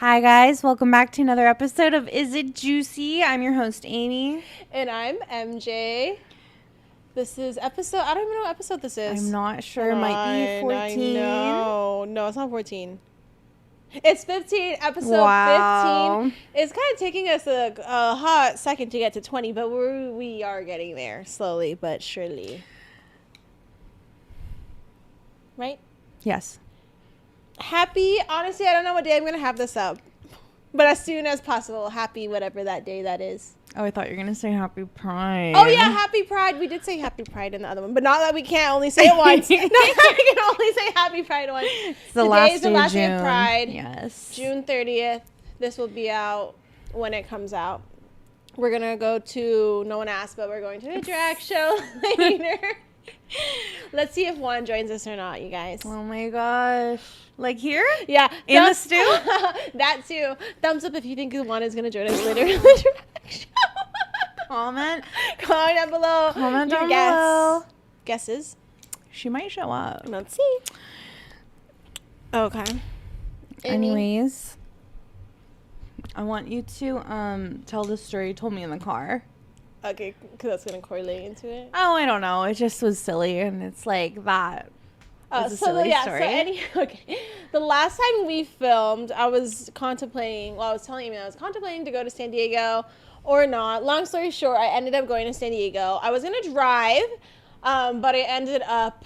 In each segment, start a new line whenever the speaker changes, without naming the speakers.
Hi guys, welcome back to another episode of Is It Juicy? I'm your host Amy.
And I'm MJ. This is episode, I don't even know what episode this is.
I'm not sure, it might be 14.
No, it's not 14. It's 15, episode
Wow.
15. It's kind of taking us a hot second to get to 20, but we are getting there slowly but surely. Right?
Yes.
Happy, honestly, I don't know what day I'm going to have this up, but as soon as possible, happy whatever that day that is.
Oh, I thought you were going to say Happy Pride.
Oh, yeah, Happy Pride. We did say Happy Pride in the other one, but not that we can't only say it once. Not that we can only say Happy Pride once.
It's the
Today is the last
day
day of Pride.
Yes.
June 30th. This will be out when it comes out. We're going to go to, no one asked, but we're going to a drag show later. Let's see if Juan joins us or not, you guys.
Oh my gosh. Like here?
Yeah.
In the stew?
That too. Thumbs up if you think Juan is going to join us later in the drag show.
Comment
down below.
Comment down below.
Guesses.
She might show up.
Let's see. Okay.
Anyways, I want you to tell the story you told me in the car.
Okay, because that's going to correlate into it.
Oh, I don't know. It just was silly, and it's like that. It's a silly story.
Okay. The last time we filmed, I was contemplating to go to San Diego or not. Long story short, I ended up going to San Diego. I was going to drive, but I ended up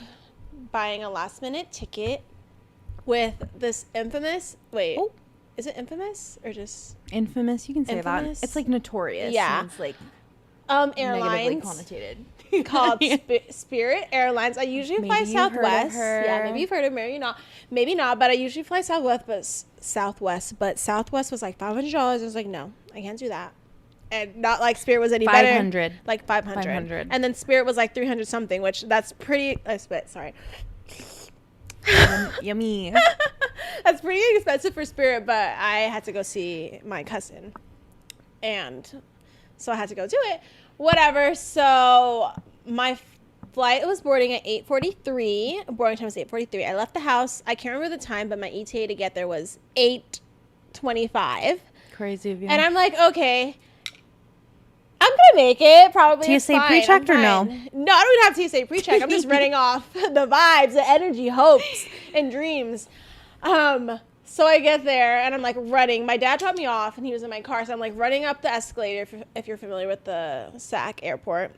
buying a last-minute ticket with this infamous... Wait, is it infamous or just...
Infamous, you can say
infamous?
That. It's like notorious.
Yeah.
It's like
airlines
connotated.
called Spirit Airlines. I usually fly Southwest. Yeah, maybe you've heard of her. Maybe not, but I usually fly Southwest, but Southwest was like $500. I was like, no, I can't do that. And not like Spirit was any better.
500.
Like 500. And then Spirit was like 300 something, which that's pretty, I spit, sorry.
Yummy.
That's pretty expensive for Spirit, but I had to go see my cousin. And so I had to go do it. Whatever. So my flight was boarding at 8:43. Boarding time was 8:43. I left the house. I can't remember the time, but my ETA to get there was 8:25.
Crazy of you.
And I'm like, okay, I'm going to make it. Probably.
TSA pre-checked or no?
No, I don't even have TSA pre-check. I'm just running off the vibes, the energy, hopes, and dreams. So I get there and I'm like running. My dad dropped me off and he was in my car. So I'm like running up the escalator if you're familiar with the SAC airport.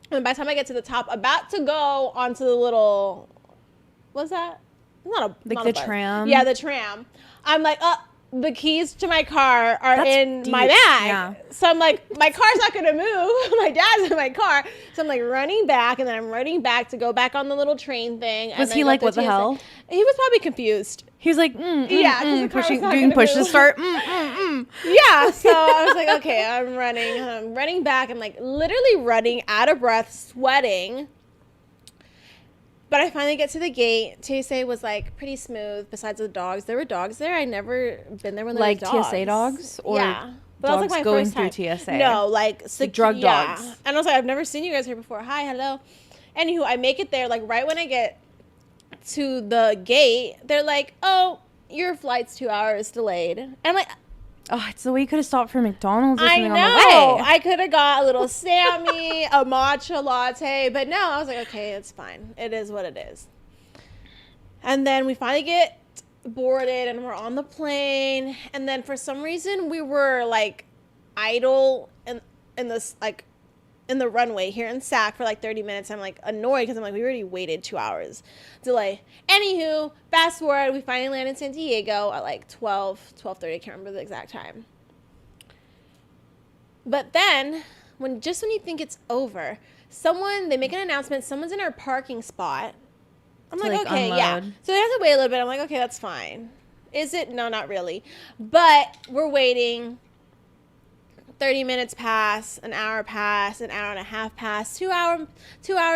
And by the time I get to the top, about to go onto the little, what's that? Not a
tram.
Yeah, the tram. I'm like, the keys to my car are in my bag.
Yeah.
So I'm like, my car's not going to move. My dad's in my car. So I'm like running back and then I'm running back to go back on the little train thing.
Was he like, what the hell?
He was probably confused.
He was like,
doing
push to start.
Yeah, so I was like, okay, I'm running back. I'm like literally running out of breath, sweating. But I finally get to the gate. TSA was like pretty smooth. Besides the dogs, there were dogs there. I'd never been there when there were dogs.
Like TSA dogs, or
yeah, but
dogs
that was like my
going
first time.
through TSA.
No, like
drug dogs.
And I was like, I've never seen you guys here before. Hi, hello. Anywho, I make it there. Like right when I get to the gate, they're like, "Oh, your flight's 2 hours delayed." And I'm like,
oh, it's the way you could have stopped for McDonald's or
I
something
know.
on the way.
I could have got a little Sammy, a matcha latte, but no, I was like, okay, it's fine. It is what it is. And then we finally get boarded and we're on the plane. And then for some reason we were like idle in this like in the runway here in SAC for like 30 minutes. I'm like annoyed because I'm like, we already waited 2 hours delay. Anywho, fast forward, we finally land in San Diego at like 12:30. I can't remember the exact time. But then when you think it's over, they make an announcement, someone's in our parking spot. I'm like, okay,
unload.
yeah. So they have to wait a little bit. I'm like, okay, that's fine. Is it? No, not really. But we're waiting. 30 minutes pass, an hour pass, an hour and a half pass, 2 hours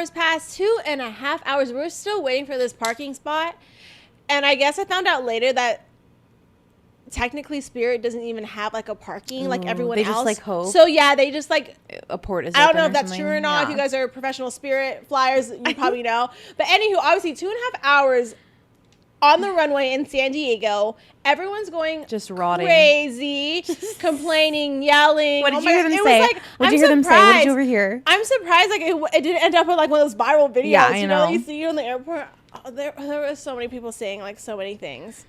pass, 2.5 hours. We're still waiting for this parking spot. And I guess I found out later that technically Spirit doesn't even have like a parking like everyone else.
They just like hope.
So yeah, they just like
a port is
I don't
open
know
or
if that's
something.
true or not.
Yeah.
If you guys are professional Spirit flyers, you probably know. But anywho, obviously 2.5 hours on the runway in San Diego. Everyone's going
just rotting,
crazy, complaining, yelling.
What did you hear them say?
Like,
what did you hear them say? What did you overhear?
I'm surprised like it didn't end up in like one of those viral videos.
Yeah, I
you
know.
That you see in the airport. Oh, there were so many people saying like so many things.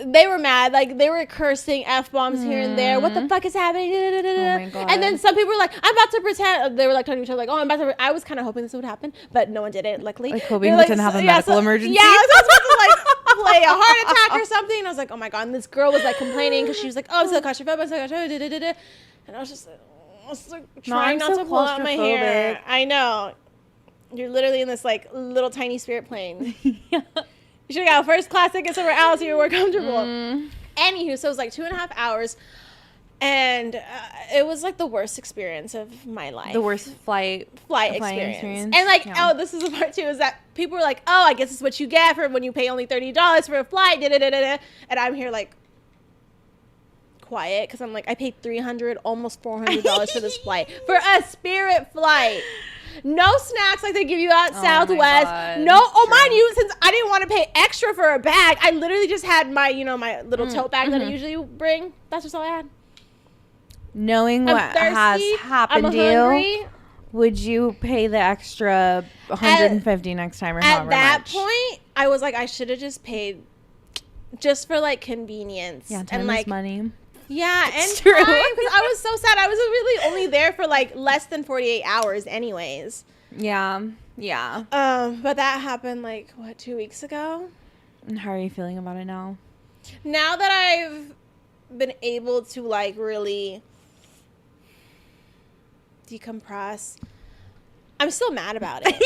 They were mad, like they were cursing F-bombs here and there. What the fuck is happening?
Oh my God.
And then some people were like, I'm about to pretend. They were like talking to each other like, oh, I'm about to. I was kind of hoping this would happen, but no one did it. Luckily,
like hoping we didn't have a medical emergency.
Yeah, I was about to like play a heart attack or something. And I was like, oh my God. And this girl was like complaining because she was like, oh, I'm so claustrophobic, and I was just like, trying not to pull out my hair. I know. You're literally in this like little tiny spirit plane.
Yeah.
You should have got a first class ticket somewhere else so you were more comfortable. Anywho, so it was like 2.5 hours. And it was like the worst experience of my life.
The worst flight
experience. And like, oh, this is the part too, is that people were like, oh, I guess it's what you get for when you pay only $30 for a flight. And I'm here like quiet because I'm like, I paid $300, almost $400 for this flight. For a Spirit flight. No snacks like they give you at Southwest. No, mind you, since I didn't want to pay extra for a bag, I literally just had my, my little tote bag that I usually bring. That's just all I had.
Knowing what has happened to you, would you pay the extra $150 next time or however much?
At that point, I was like, I should have just paid just for like convenience.
Yeah, time is money.
Yeah, and true. Because I was so sad. I was really only there for like less than 48 hours anyways.
Yeah.
But that happened like, 2 weeks ago?
And how are you feeling about it now?
Now that I've been able to like really decompress, I'm still mad about it.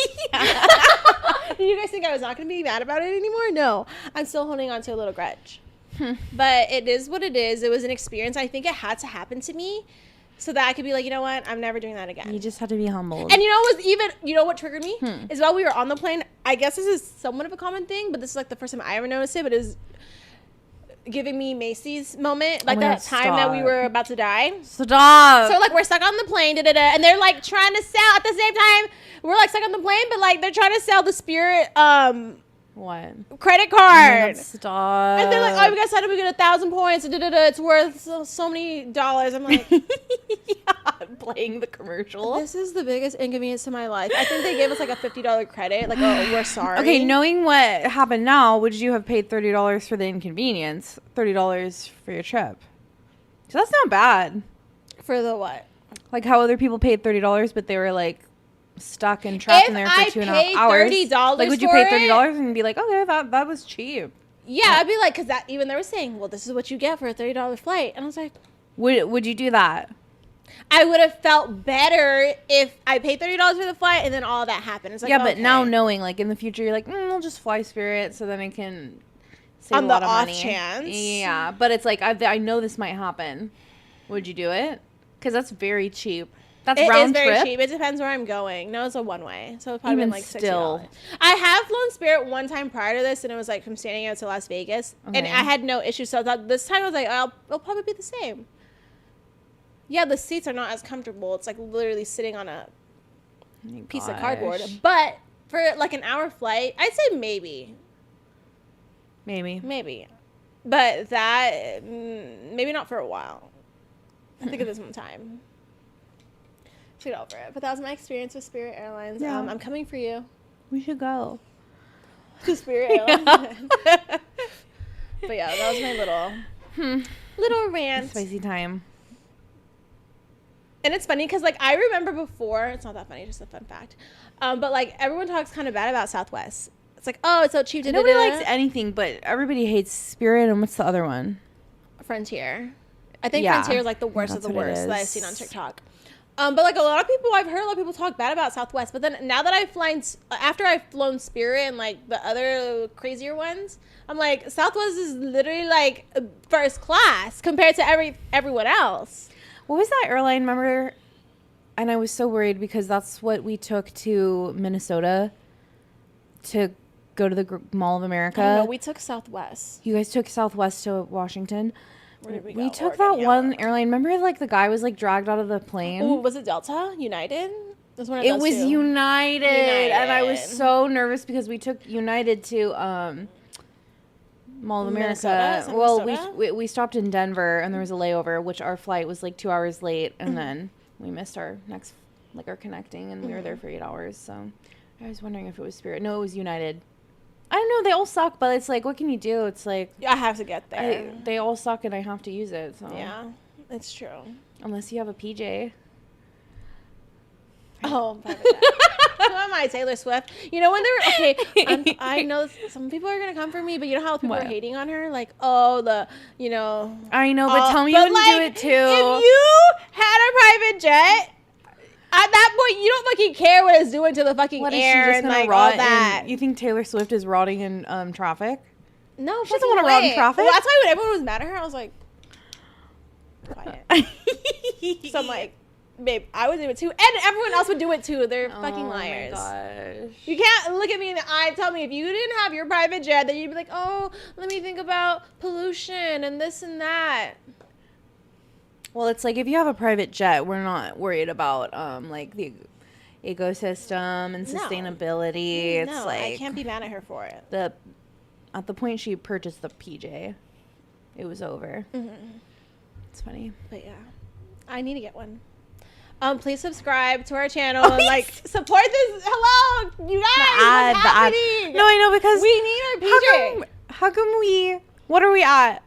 Did you guys think I was not going to be mad about it anymore? No. I'm still holding on to a little grudge. But it is what it is. It was an experience. I think it had to happen to me so that I could be like, you know what? I'm never doing that again.
You just had to be humbled.
And you know what triggered me? Is while we were on the plane, I guess this is somewhat of a common thing, but this is like the first time I ever noticed it, but it was giving me Macy's moment. Like that time that we were about to die.
Stop.
So like we're stuck on the plane, and they're like trying to sell at the same time. We're like stuck on the plane, but like they're trying to sell the Spirit
what?
Credit card.
Stop.
And they're like, oh, we got to sign up, we get 1,000 points. It's worth so many dollars. I'm like,
yeah, playing the commercial.
This is the biggest inconvenience to my life. I think they gave us like a $50 credit. Like, oh, we're sorry.
Okay, knowing what happened now, would you have paid $30 for the inconvenience? $30 for your trip? So that's not bad.
For the what?
Like how other people paid $30, but they were like stuck and trapped in there for 2.5 hours.
$30
like, would you pay $30 and be like, okay, that was cheap?
Yeah, I'd be like, because that even they were saying, well, this is what you get for a $30 flight, and I was like,
would you do that?
I would have felt better if I paid $30 for the flight and then all that happened. It's like,
yeah, but now knowing, like in the future, you're like, I'll just fly Spirit so then I can save
on
a lot
the
of
off
money.
chance.
Yeah, but it's like I know this might happen. Would you do it? Because that's very cheap. That's round trip.
It is very cheap. It depends where I'm going. No, it's a one-way. So it's probably
Even
been like $60.
still.
I have flown Spirit one time prior to this, and it was like from San Diego to Las Vegas. Okay. And I had no issue. So I thought this time I was like, it'll probably be the same. Yeah, the seats are not as comfortable. It's like literally sitting on a piece of cardboard. But for like an hour flight, I'd say maybe. Maybe. But that, maybe not for a while. I think of this one time. Get over it. But that was my experience with Spirit Airlines.
Yeah.
I'm coming for you.
We should go
to Spirit Airlines. But yeah, that was my little rant.
Spicy time.
And it's funny because like I remember before, it's not that funny, just a fun fact. But like everyone talks kind of bad about Southwest. It's like, oh, it's so cheap.
Nobody likes anything, but everybody hates Spirit. And what's the other one? Frontier.
I think Frontier is like the worst of the worst that I've seen on TikTok. But like I've heard a lot of people talk bad about Southwest. But then now that after I've flown Spirit and like the other crazier ones, I'm like, Southwest is literally like first class compared to everyone else.
What was that airline? Remember? And I was so worried because that's what we took to Minnesota to go to the Mall of America.
No, we took Southwest.
You guys took Southwest to Washington.
Where did we
took that one airline. Remember, like the guy was like dragged out of the plane.
Oh, was it Delta? United? That's one of
It
those
was
two.
United, and I was
United.
so nervous because we took United to Mall of
Minnesota?
America.
Is that
Well,
Minnesota?
we stopped in Denver, and there was a layover, which our flight was like 2 hours late, and then we missed our next, like, our connecting, and we were there for 8 hours. So I was wondering if it was Spirit. No, it was United. I don't know. They all suck, but it's like, what can you do? It's like
I have to get there.
they all suck, and I have to use it. So
Yeah, it's true.
unless you have a PJ.
Oh, private jet. Who am I, Taylor Swift? You know when they were I know some people are gonna come for me, but you know how people
What?
are hating on her, like, oh, the, you know.
I know, but tell me you
but,
wouldn't do it too.
If you had a private jet, at that point, you don't fucking care what it's doing to the fucking
What, is she
air
just
and
gonna
like
rot
all that.
you think Taylor Swift is rotting in traffic?
No,
She doesn't
fucking
wanna rot in
way.
traffic.
Well, that's why when everyone was mad at her, I was like, quiet. So I'm like, babe, I would do it too, and everyone else would do it too. They're fucking liars.
Oh my gosh.
You can't look at me in the eye and tell me if you didn't have your private jet, then you'd be like, oh, let me think about pollution and this and that.
Well, it's like if you have a private jet, we're not worried about like the ecosystem and
No.
sustainability. It's
No,
like
I can't be mad at her for it.
at the point she purchased the PJ, it was over. It's funny.
But yeah, I need to get one. Please subscribe to our channel and like support this. Hello, you guys. What's happening?
No, I know because
We need our PJ.
How come we? What are we at?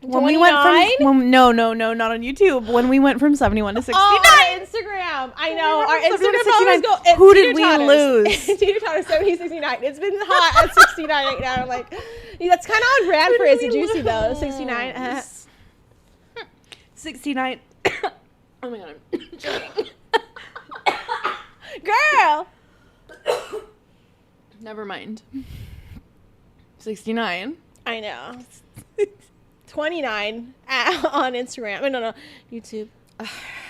When we
29?
no, not on YouTube. When we went from 71 to 69.
Oh, our Instagram. I know. Our
went from 71 to
Instagram followers
69.
go.
Who did we lose?
Teeter Totter 70, 69. It's been hot at 69 right now. I'm like, that's kind of on brand for It's a Juicy though. 69.
69. Oh my god, I'm joking.
Girl.
Never mind. 69.
I know. 29 on Instagram. No, YouTube.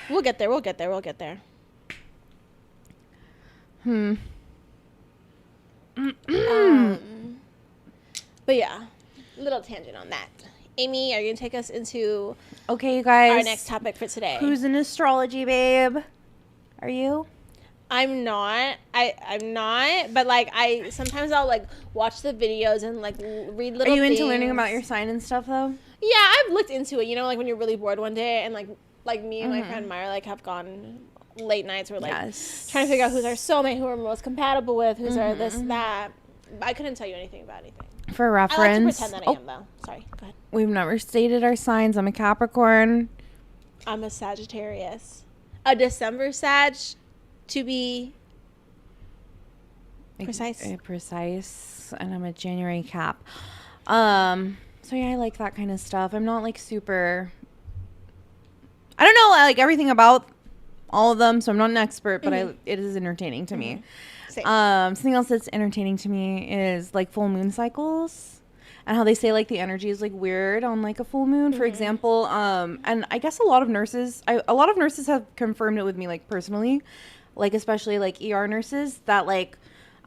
We'll get there. But yeah, little tangent on that. Amy, are you gonna take us into
Okay, you guys.
our next topic for today?
Who's in astrology, babe? Are you?
I'm not. I'm not. But like, sometimes I'll like watch the videos and like read little.
Are you into
things.
learning about your sign and stuff though?
Yeah, I've looked into it. You know, like when you're really bored one day, and like me and my friend Myra like have gone late nights. We're like trying to figure out who's our soulmate, who we're most compatible with, who's our this that. I couldn't tell you anything about anything.
For
I like to
reference,
pretend that I am though. Sorry, go ahead.
we've never stated our signs. I'm a Capricorn.
I'm a Sagittarius, a December Sag, to be precise.
Precise, and I'm a January Cap. So yeah, I like that kind of stuff. I'm not like super. I don't know like everything about all of them, so I'm not an expert, but it is entertaining to me.
Same.
Something else that's entertaining to me is like full moon cycles and how they say like the energy is like weird on like a full moon, for example. And I guess a lot of nurses have confirmed it with me like personally, like especially like ER nurses that like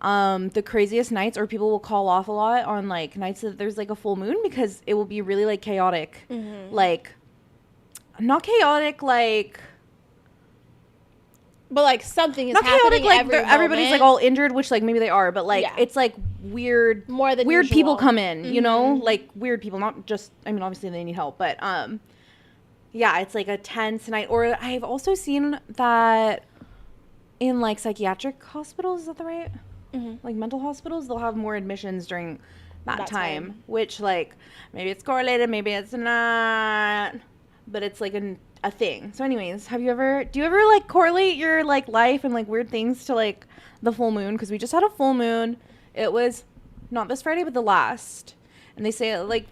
the craziest nights, or people will call off a lot on like nights that there's like a full moon because it will be really like chaotic, like not chaotic like.
But like something is
Not
happening
chaotic, like
every
everybody's
moment.
like all injured, which like maybe they are, but like
Yeah.
it's like weird,
More than
weird
usual.
people come in, you know, like weird people, not just. I mean, obviously they need help, but yeah, it's like a tense night. Or I've also seen that in like psychiatric hospitals. Is that the right? Like mental hospitals, they'll have more admissions during that time, which like maybe it's correlated, maybe it's not, but it's like a thing. So anyways, do you ever like correlate your like life and like weird things to like the full moon? Because we just had a full moon. It was not this Friday, but the last. And they say like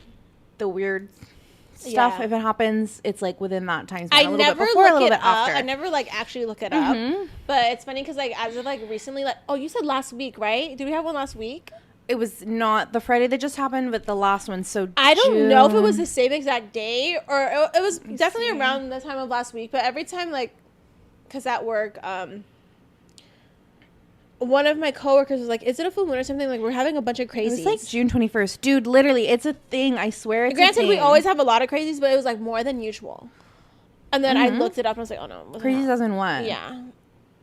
the weird stuff, if it happens, it's like within that time span.
I
a little
never
bit before, a
look
little
it
bit
up.
after.
I never like actually look it up. But it's funny because like as of like recently, like you said last week, right? Did we have one last week?
It was not the Friday that just happened, but the last one. So
I don't know if it was the same exact day or it was definitely around the time of last week. But every time, like, because at work, one of my coworkers was like, "Is it a full moon or something?" Like, we're having a bunch of crazies.
It was like June 21st, dude. Literally, it's a thing. I swear, it's a
Granted,
thing.
we always have a lot of crazies, but it was like more than usual. And then I looked it up and I was like, "Oh no, it wasn't
crazies
that."
as in what?
Yeah.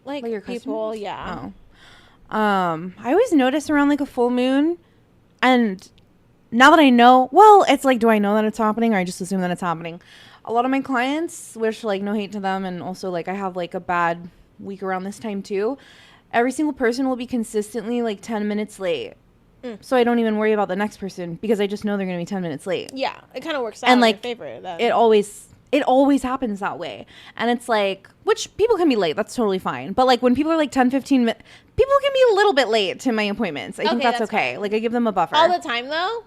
like
your
people.
customers?
Yeah.
Oh. I always notice around like a full moon, and now that I know, well, it's like, do I know that it's happening, or I just assume that it's happening? A lot of my clients, which like no hate to them, and also like I have like a bad week around this time too. Every single person will be consistently like 10 minutes late. So I don't even worry about the next person because I just know they're going to be 10 minutes late.
Yeah, it kind of works out
And
in
like
your favor. Then.
it always happens that way. And it's like, which people can be late, that's totally fine. But like when people are like 10, 15 minutes, people can be a little bit late to my appointments. I think that's okay.
Fine.
Like I give them a buffer.
All the time though?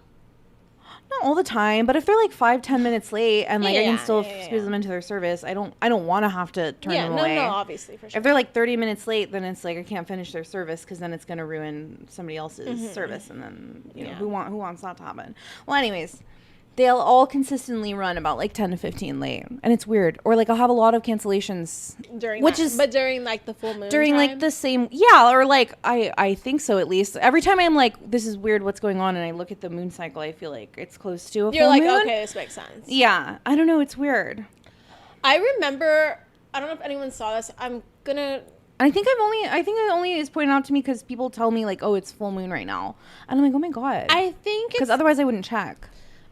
Not all the time, but if they're like 5-10 minutes late and like I can still squeeze them into their service, I don't want to have to turn them away.
No, obviously, for sure.
If they're like 30 minutes late, then it's like I can't finish their service because then it's going to ruin somebody else's service, and then you know who wants that to happen. Well, anyways, they'll all consistently run about like 10 to 15 late, and it's weird. Or like I'll have a lot of cancellations
during like the full moon
during
time?
like the same or like I think so, at least every time I'm like, this is weird, what's going on, and I look at the moon cycle, I feel like it's close to a
You're
full
like,
moon.
okay, this makes sense.
Yeah, I don't know, it's weird.
I remember, I don't know if anyone saw this, I
think it only is pointed out to me because people tell me like, oh, it's full moon right now, and I'm like, oh my god,
I think
because otherwise I wouldn't check.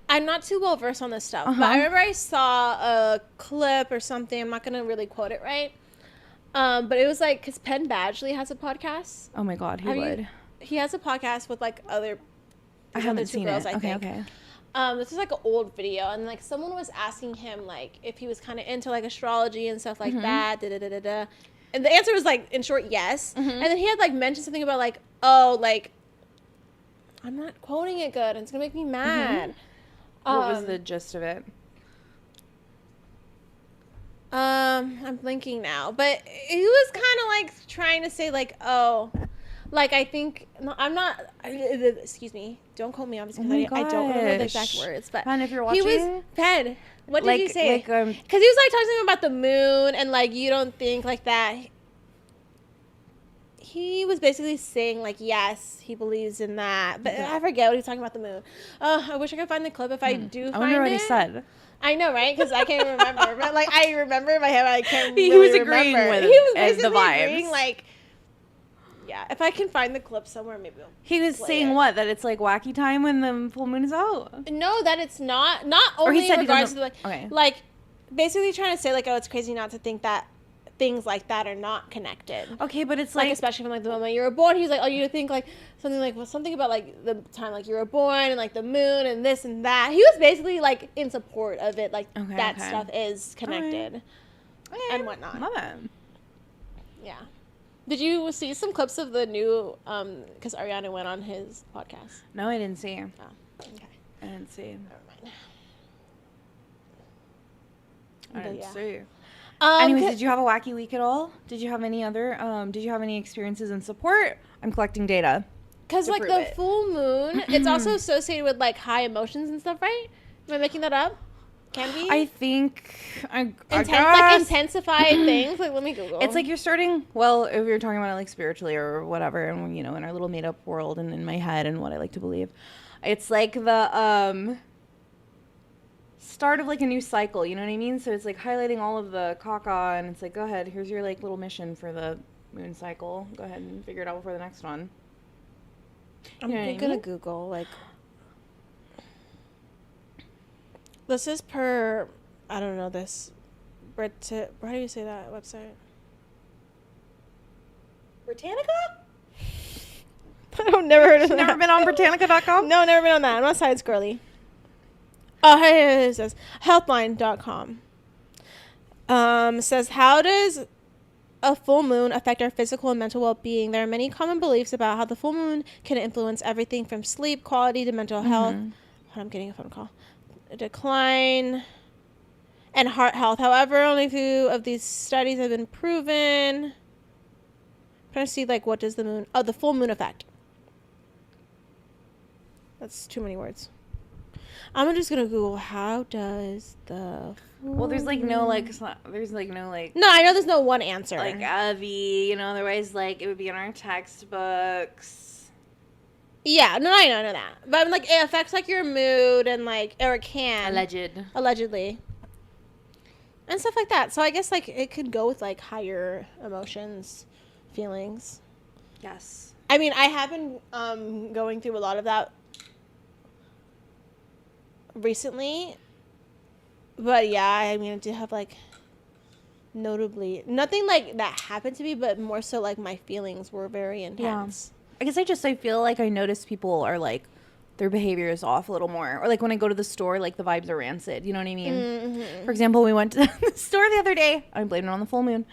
I'm not too well versed on this stuff, but I remember I saw a clip or something. I'm not going to really quote it right. But it was like, because Penn Badgley has a podcast.
Oh my god, he would.
He has a podcast with like other
two girls, I think. Okay.
This is like an old video, and like someone was asking him like if he was kind of into like astrology and stuff like that. And the answer was like, in short, yes. And then he had like mentioned something about like, oh, like, I'm not quoting it good. It's going to make me mad.
What was the gist of it?
I'm blinking now, but he was kind of like trying to say like, oh, like I think I'm not. Excuse me, don't quote me obviously because I don't remember the exact words. But
Pen, if you're watching,
he was Pen. What did you say? Because
like,
he was like talking about the moon and like you don't think like that. He was basically saying like, yes, he believes in that, but I forget what he was talking about the moon. Oh, I wish I could find the clip. If I do find it, I wonder
what he said.
I know, right? Because I can't remember, but like I remember in my head, I can't.
He
really
was agreeing
remember.
with
he was basically
the vibes.
agreeing, like, yeah. If I can find the clip somewhere, maybe
he was saying what, that it's like wacky time when the full moon is out.
No, that it's not. Not only
he said
in regards to like basically trying to say like, oh, it's crazy not to think that things like that are not connected.
Okay, but it's like
especially from like the moment you were born. He's like, oh, you think like something about like the time like you were born and like the moon and this and that. He was basically like in support of it, like that stuff is connected and whatnot.
Love it.
Yeah. Did you see some clips of the new? Because Ariana went on his podcast.
No, I didn't see.
Oh, okay.
I didn't see.
Never mind.
I didn't see. Anyways, did you have a wacky week at all? Did you have any experiences in support? I'm collecting data.
Because like the full moon, it's also associated with like high emotions and stuff, right? Am I making that up? Can be.
I think
like intensified things. Like let me Google.
It's like you're starting. Well, if you're talking about it like spiritually or whatever, and you know, in our little made up world and in my head and what I like to believe, it's like the start of like a new cycle, you know what I mean? So it's like highlighting all of the caca, and it's like, go ahead, here's your like little mission for the moon cycle. Go ahead and figure it out before the next one.
I'm gonna Google like. This is per, I don't know this, how do you say that website?
Britannica?
I've never heard of that.
Never been on Britannica.com?
No, never been on that. I'm not science girly. Oh, here it says healthline.com. Says, how does a full moon affect our physical and mental well-being? There are many common beliefs about how the full moon can influence everything from sleep quality to mental health. I'm getting a phone call. Decline and heart health. However, only a few of these studies have been proven. I'm trying to see like what does the full moon effect. That's too many words. I'm just gonna Google how does the
well, there's like no like
no, I know there's no one answer
like Avi, you know, otherwise like it would be in our textbooks.
Yeah, no, I know that, but I'm like it affects like your mood and like, or it can allegedly and stuff like that. So I guess like it could go with like higher emotions feelings.
Yes.
I mean, I have been going through a lot of that recently. But yeah, I mean, I do have like notably nothing like that happened to me, but more so like my feelings were very intense.
I guess I feel like I notice people are like their behavior is off a little more, or like when I go to the store, like the vibes are rancid. You know what I mean?
Mm-hmm.
For example, we went to the store the other day. I'm blaming it on the full moon.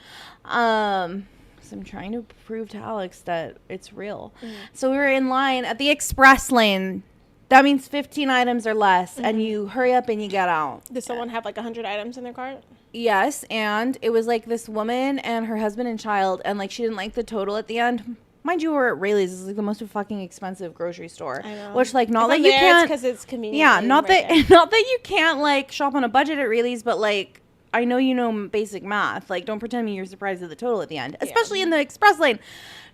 So I'm trying to prove to Alex that it's real. Mm-hmm. So we were in line at the express lane. That means 15 items or less, and you hurry up and you get out.
Did someone have like 100 items in their cart?
Yes, and it was like this woman and her husband and child, and like she didn't like the total at the end. Mind you, we're at Rayleigh's. It's like the most fucking expensive grocery store. I know. Which, like, not that you can't.
Because it's convenient.
Yeah, not that you can't like shop on a budget at Rayleigh's, but like I know you know basic math. Like, don't pretend me you're surprised at the total at the end, especially in the express lane.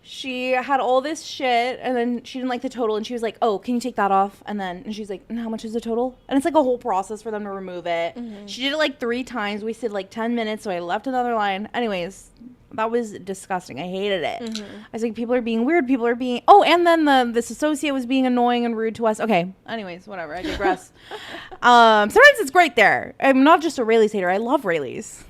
She had all this shit, and then she didn't like the total, and she was like, "Oh, can you take that off?" And she's like, "How much is the total?" And it's like a whole process for them to remove it. Mm-hmm. She did it like 3 times. We wasted like 10 minutes, so I left another line. Anyways, that was disgusting. I hated it. Mm-hmm. I was like, people are being weird. People are being... Oh, and then this associate was being annoying and rude to us. Okay. Anyways, whatever. I digress. Sometimes it's great there. I'm not just a Rayleigh's hater. I love Rayleigh's.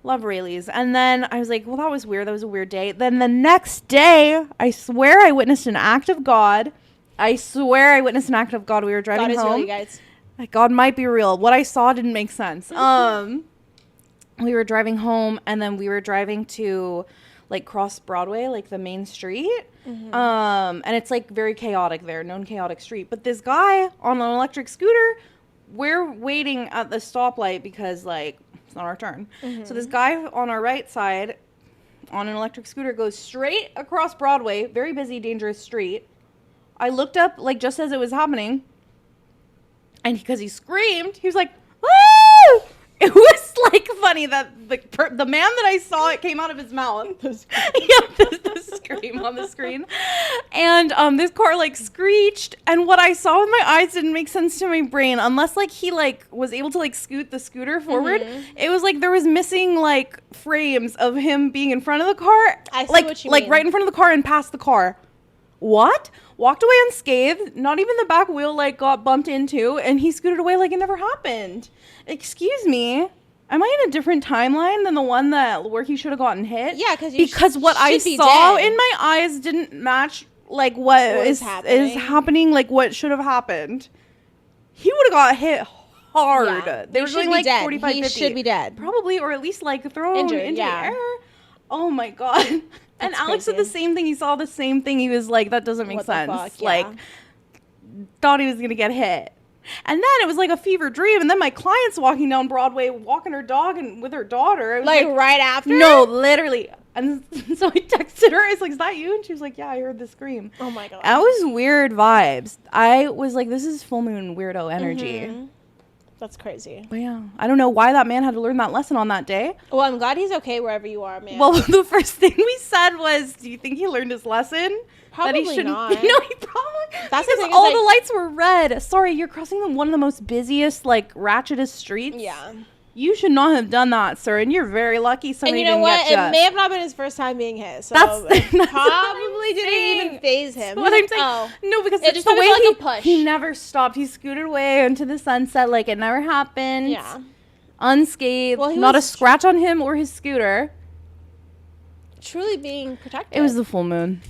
Love Rayleigh's. And then I was like, well, that was weird. That was a weird day. Then the next day, I swear I witnessed an act of God. We were driving home. God is real, you guys. God might be real. What I saw didn't make sense. We were driving home, and then we were driving to like cross Broadway, like the main street. Mm-hmm. And it's like very chaotic there, known chaotic street. But this guy on an electric scooter, we're waiting at the stoplight because like it's not our turn. Mm-hmm. So this guy on our right side on an electric scooter goes straight across Broadway, very busy, dangerous street. I looked up like just as it was happening, and because he screamed, he was like, "Woo!" It was like funny that the man that I saw, it came out of his mouth. The scream on the screen. And this car like screeched, and what I saw with my eyes didn't make sense to my brain unless like he like was able to like scoot the scooter forward. Mm-hmm. It was like there was missing like frames of him being in front of the car.
I see what you mean.
Like right in front of the car and past the car. What? Walked away unscathed. Not even the back wheel like got bumped into, and he scooted away like it never happened. Excuse me. Am I in a different timeline than the one where he should have gotten hit?
Yeah,
because what I saw in my eyes didn't match like what is happening, like what should have happened. He would have got hit hard.
Yeah.
They were doing like 45, 50.
He should be dead.
Probably, or at least like thrown
Injured,
into the air. Oh my God. And Alex said the same thing. He saw the same thing. He was like, that doesn't make sense.
Fuck? Yeah.
Like, thought he was going to get hit. And then it was like a fever dream. And then my client's walking down Broadway, walking her dog and with her daughter.
Like right after?
No, literally. And so I texted her. I was like, is that you? And she was like, yeah, I heard the scream.
Oh my God.
That was weird vibes. I was like, this is full moon weirdo energy.
Mm-hmm. That's crazy.
But yeah. I don't know why that man had to learn that lesson on that day.
Well, I'm glad he's okay wherever you are, man.
Well, the first thing we said was, do you think he learned his lesson?
Probably
that he shouldn't.
not.
No, he probably.
That's
because all the lights were red. Sorry, you're crossing one of the most busiest, like, ratchetest streets.
Yeah.
You should not have done that, sir, and you're very lucky somebody didn't get you.
And you know what? It may have not been his first time being hit, so
that's
probably didn't even faze him.
That's what I'm saying. Oh. No, because it's the way like a push. He never stopped. He scooted away into the sunset like it never happened.
Yeah.
Unscathed. Well, not a scratch on him or his scooter.
Truly being protected.
It was the full moon.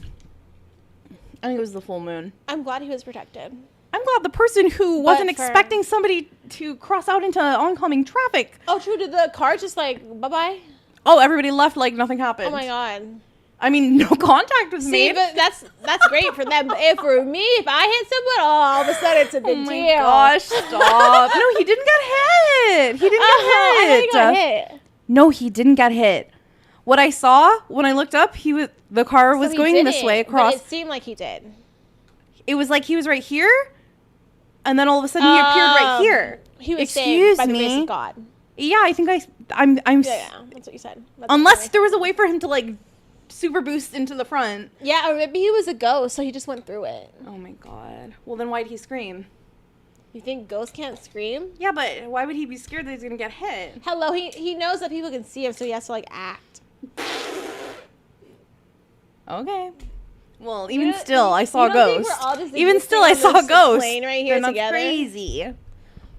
I think it was the full moon.
I'm glad he was protected.
I'm glad the person who wasn't expecting somebody to cross out into oncoming traffic.
Oh, true. Did the car just like, bye-bye?
Oh, everybody left like nothing happened.
Oh, my God.
I mean, no contact was made.
But that's great for them. But for me, if I hit someone, all of a sudden it's a big deal.
Oh, my gosh, stop. No, he didn't get hit. He didn't get hit.
I thought he got hit.
No, he didn't get hit. What I saw when I looked up, the car was going this way across.
But it seemed like he did.
It was like he was right here, and then all of a sudden he appeared right here.
He was saved by the grace of God.
Yeah, I think I'm.
Yeah, that's what you said. That's
unless there was a way for him to like super boost into the front.
Yeah, or maybe he was a ghost, so he just went through it.
Oh my God. Well, then why'd he scream?
You think ghosts can't scream?
Yeah, but why would he be scared that he's gonna get hit?
Hello, he knows that people can see him, so he has to like act.
Okay. Well,
You
even
don't-
still, I saw a
you don't think
ghost.
we're all just
Even
existing
still, I
on
saw a
this
ghost.
plane right here
And that's
together?
crazy.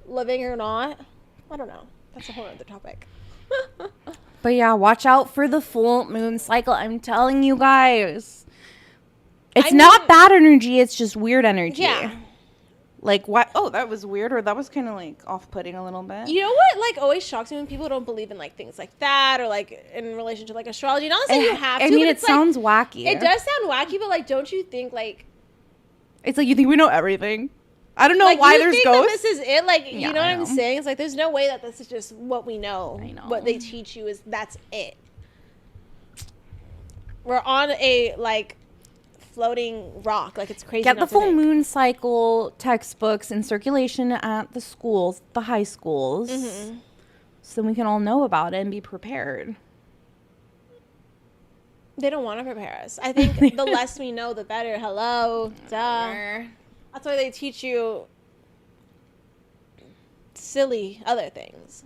Living or not? I don't know. That's a whole other topic.
But yeah, watch out for the full moon cycle. I'm telling you guys. It's not bad energy. It's just weird energy.
Yeah.
Like, what? Oh, that was weird. Or that was kind of like off-putting a little bit.
You know what, like, always shocks me when people don't believe in, like, things like that or, like, in relation to, like, astrology. Not saying you have to,
I mean,
but
it
it's
sounds
like,
wacky.
it does sound wacky, but, like, don't you think, like...
It's like you think we know everything. I don't know
like,
why
you
there's
think
ghosts.
that this is it? Like,
Yeah,
you know what
I
I'm
know.
saying? It's like, there's no way that this is just what we know.
I know.
What they teach you is that's it. We're on a, like, floating rock. Like, it's crazy.
Get the
not to
full
think.
moon cycle textbooks in circulation at the schools, the high schools, so we can all know about it and be prepared.
They don't want to prepare us. I think the less we know, the better. Hello. Duh. That's why they teach you silly other things.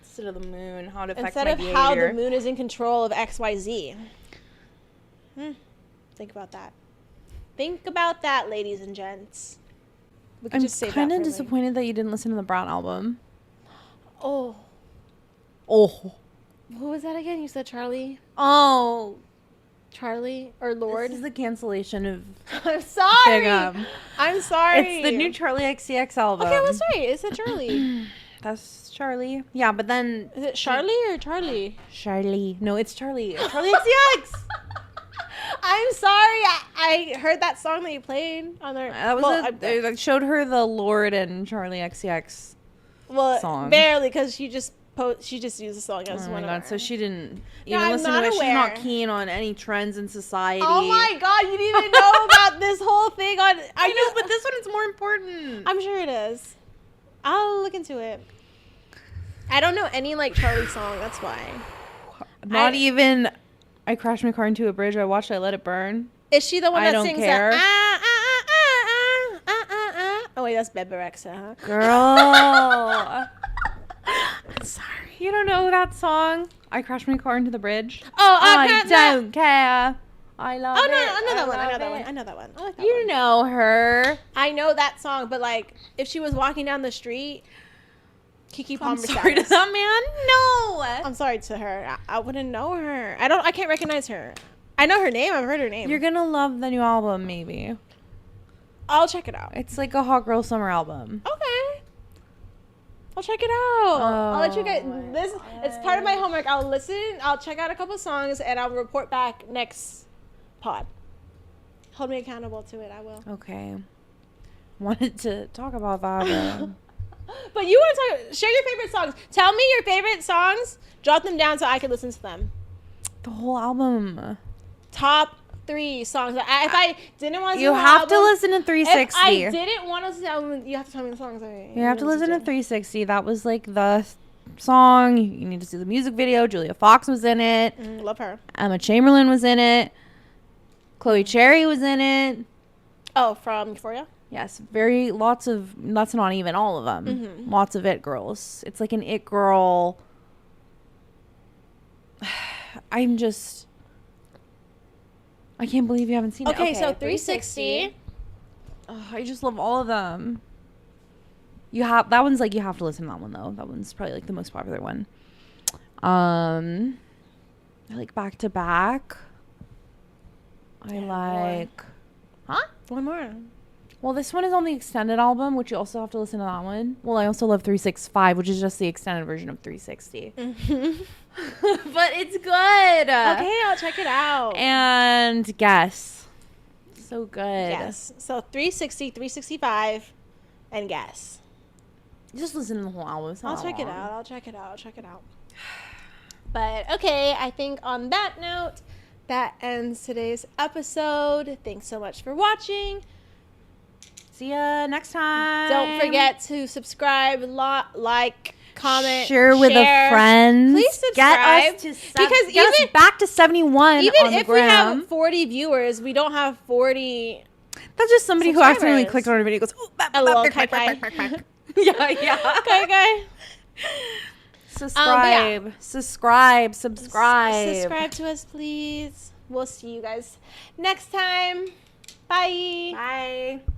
Instead of the moon, how it affects
Instead
my
of
behavior.
how the moon is in control of XYZ. Think about that. Think about that, ladies and gents. We could
I'm
just save that
kind of
for later.
disappointed that you didn't listen to the Brat album.
Oh.
Oh.
Who was that again? You said Charlie?
Oh.
Charlie? Or Lord?
This is the cancellation of
I'm sorry.
Big
I'm sorry.
It's the new Charlie XCX album.
Okay, I was right. It said Charlie.
That's Charlie. Yeah, but then...
Is it Charlie or Charlie?
Charlie. No, it's Charlie. It's Charlie XCX.
I'm sorry. I heard that song that you played on there.
That was I showed her the Lord and Charlie XCX song.
Barely, because she just used the song as
Oh
one
my
of
god, so she didn't
No,
even
I'm
listen
not
to it.
aware.
She's not keen on any trends in society.
Oh my god, you didn't even know about this whole thing on...
I know, but this one is more important.
I'm sure it is. I'll look into it. I don't know any, like, Charlie song, that's why.
Not even I crashed my car into a bridge. I watched I Let It Burn.
Is she the one
I
that
don't
sings
care.
that? Oh wait, that's Bebe Rexha, huh?
Girl.
I'm sorry.
You don't know that song? I crashed my car into the bridge.
Oh,
I don't care. I love
Oh
it.
no, I know that one. I know
love
that one.
it.
I know that one. I like that
You
one.
know her.
I know that song, but like, if she was walking down the street, Kiki
I'm
Palmer
sorry to
status.
that man. No.
I'm sorry to her. I wouldn't know her. I can't recognize her. I know her name. I've heard her name.
You're gonna love the new album, maybe.
I'll check it out.
It's like a hot girl summer album.
Okay. I'll check it out. I'll let you guys. This it's part of my homework. I'll listen. I'll check out a couple songs and I'll report back next pod. Hold me accountable to it. I will.
Okay. Wanted to talk about that.
But you want to talk? Share your favorite songs. Tell me your favorite songs. Jot them down so I can listen to them.
The whole album.
Top 3 songs. If I didn't want to,
You have to listen to 360.
If I didn't want to listen to the album, you have to tell me the songs.
You have to listen to 360. That was like the song. You need to see the music video. Julia Fox was in it.
Love her.
Emma Chamberlain was in it. Chloe Cherry was in it.
Oh, from Euphoria?
Yes, lots of, that's not even all of them.
Mm-hmm.
Lots of it girls. It's like an it girl. I can't believe you haven't seen it.
Okay, so 360.
Oh, I just love all of them. That one's like, you have to listen to that one though. That one's probably like the most popular one. I like Back to Back. I like, huh?
One more.
Well, this one is on the extended album, which you also have to listen to that one. Well, I also love 365, which is just the extended version of 360. But it's good.
Okay, I'll check it out.
And Guess. So good.
Yes. So 360, 365, and Guess.
Just listen to the whole album. It's not
I'll
that
check it
long.
out. I'll check it out. But okay, I think on that note, that ends today's episode. Thanks so much for watching.
See ya next time.
Don't forget to subscribe, like, comment,
share with a friend.
Please subscribe.
Get us to get us back to 71
even
on the
if we
gram.
have 40 viewers, we don't have 40.
That's just somebody who accidentally
subscribers.
clicked on our video and goes, oh,
LOL, kai.
yeah.
Okay.
Subscribe.
Yeah.
Subscribe
Subscribe to us, please. we'll see you guys next time. Bye.
Bye.